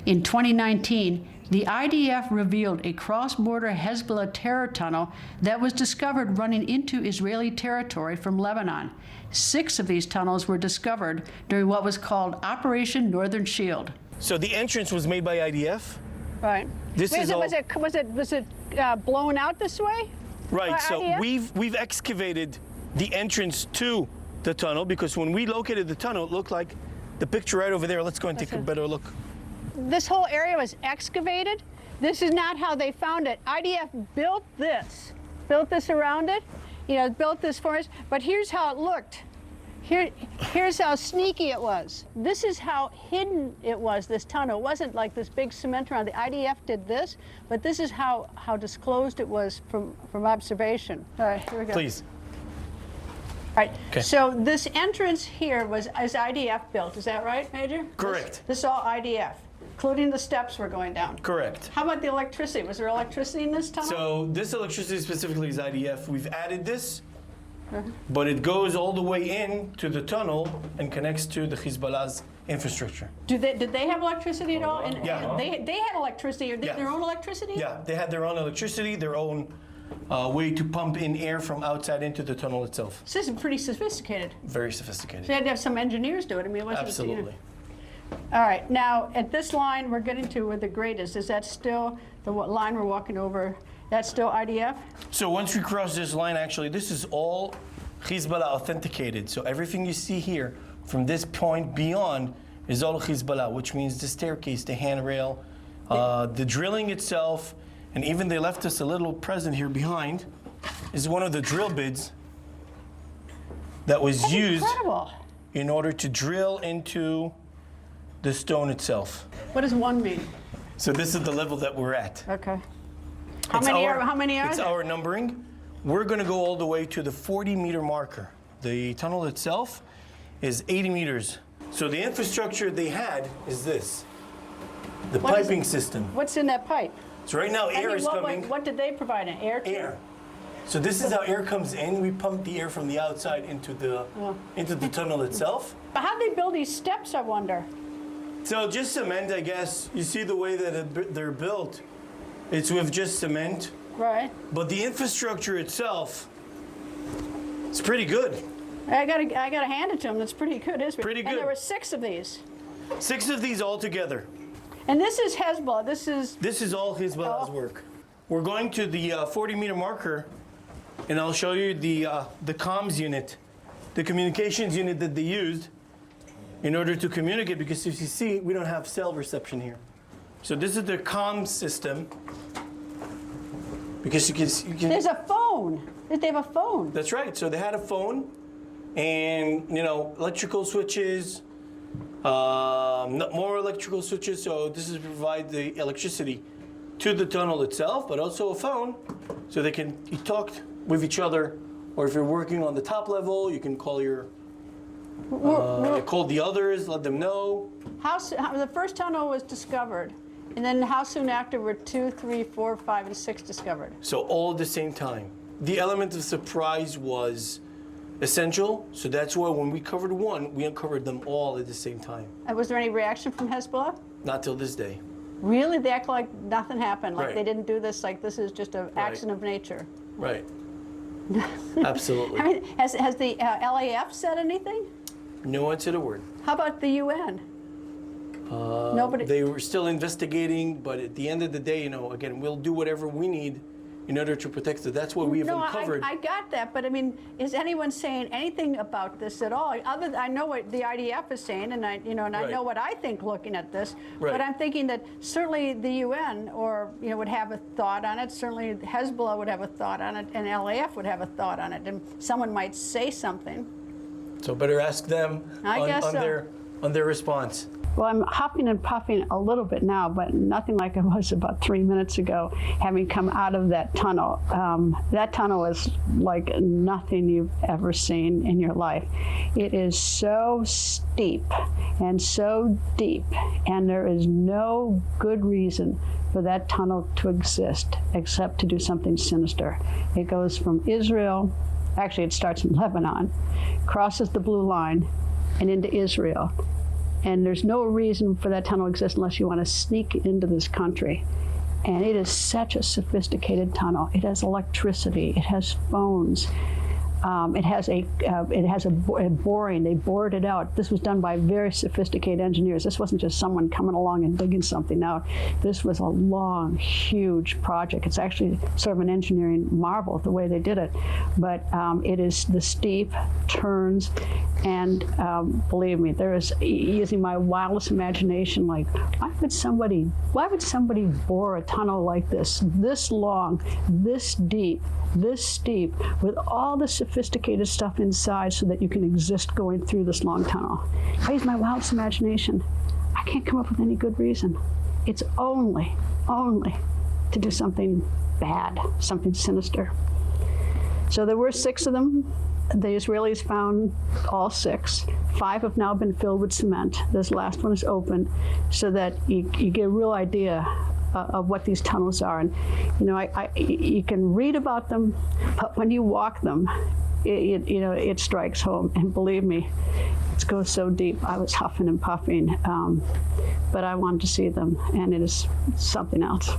In 2019, the IDF revealed a cross-border Hezbollah terror tunnel that was discovered running into Israeli territory from Lebanon. 6 of these tunnels were discovered during what was called Operation Northern Shield. So the entrance was made by IDF? Right. Was it blown out this way? Right, so we've excavated the entrance to the tunnel, because when we located the tunnel, it looked like the picture right over there. Let's go and take a better look. This whole area was excavated. This is not how they found it. IDF built this around it, built this for us, but here's how it looked. Here's how sneaky it was. This is how hidden it was, this tunnel. It wasn't like this big cement around. The IDF did this, but this is how disclosed it was from observation. All right, here we go. Please. All right, okay. So this entrance here is IDF built, is that right, Major? Correct. This is all IDF, including the steps we're going down. Correct. How about the electricity? Was there electricity in this tunnel? So this electricity specifically is IDF. We've added this, but it goes all the way in to the tunnel and connects to the Hezbollah's infrastructure. Did they have electricity at all? And yeah. They had electricity. Or their own electricity? Yeah, they had their own electricity, their own way to pump in air from outside into the tunnel itself. This is pretty sophisticated. Very sophisticated. So you had to have some engineers do it. I mean, it wasn't absolutely. All right, now at this line we're getting to where the grade is that still the line we're walking over? That's still IDF? So once we cross this line, actually, this is all Hezbollah authenticated. So everything you see here from this point beyond is all Hezbollah, which means the staircase, the handrail, the drilling itself, and even they left us a little present here behind, is one of the drill bits that was used in order to drill into the stone itself. What does 1 mean? So this is the level that we're at. Okay. How many are It's there? our numbering. We're going to go all the way to the 40-meter marker. The tunnel itself is 80 meters. So the infrastructure they had is this, the piping system. What's in that pipe? So right now air is coming. What did they provide? Air? Air. So this is how air comes in. We pump the air from the outside into the tunnel itself. But how did they build these steps, I wonder? So just cement, I guess. You see the way that they're built. It's with just cement. Right. But the infrastructure itself, it's pretty good. I gotta hand it to them. That's pretty good, isn't it? Pretty good. And there were 6 of these. 6 of these all together. And this is Hezbollah. This is all Hezbollah's work. We're going to the 40-meter marker, and I'll show you the comms unit, the communications unit that they used in order to communicate, because if you see, we don't have cell reception here. So this is their comms system. Because you can There's a phone. They have a phone. That's right. So they had a phone, and electrical switches, more electrical switches. So this is to provide the electricity to the tunnel itself, but also a phone, so they can talk with each other. Or if you're working on the top level, you can call call the others, let them know. How the first tunnel was discovered, and then how soon after were 2, 3, 4, 5, and 6 discovered? So all at the same time. The element of surprise was essential, so that's why when we covered one, we uncovered them all at the same time. And was there any reaction from Hezbollah? Not till this day. Really? They act like nothing happened, like Right. they didn't do this, like this is just an accident of nature. Right. Absolutely. I mean, has the LAF said anything? No one said a word. How about the UN? Nobody. They were still investigating, but at the end of the day, again, we'll do whatever we need in order to protect it. That's what we have uncovered. I got that, but I mean, is anyone saying anything about this at all? I know what the IDF is saying, and I know what I think looking at this. Right. But I'm thinking that certainly the UN would have a thought on it. Certainly Hezbollah would have a thought on it, and LAF would have a thought on it, and someone might say something. So better ask them on their response. Well, I'm huffing and puffing a little bit now, but nothing like I was about 3 minutes ago, having come out of that tunnel. That tunnel is like nothing you've ever seen in your life. It is so steep and so deep, and there is no good reason for that tunnel to exist except to do something sinister. It goes from Israel, actually it starts in Lebanon, crosses the blue line, and into Israel. And there's no reason for that tunnel to exist unless you want to sneak into this country. And it is such a sophisticated tunnel. It has electricity. It has phones. It has a boring. They bored it out. This was done by very sophisticated engineers. This wasn't just someone coming along and digging something out. This was a long, huge project. It's actually sort of an engineering marvel the way they did it. But it is the steep turns, and believe me, there is, using my wildest imagination, like why would somebody bore a tunnel like this long, this deep, this steep, with all the sophisticated stuff inside so that you can exist going through this long tunnel? I use my wildest imagination. I can't come up with any good reason. It's only to do something bad, something sinister. So there were 6 of them. The Israelis found all 6. 5 have now been filled with cement. This last one is open so that you get a real idea of what these tunnels are. And you can read about them, but when you walk them, it strikes home. And believe me, it goes so deep. I was huffing and puffing, but I wanted to see them, and it is something else.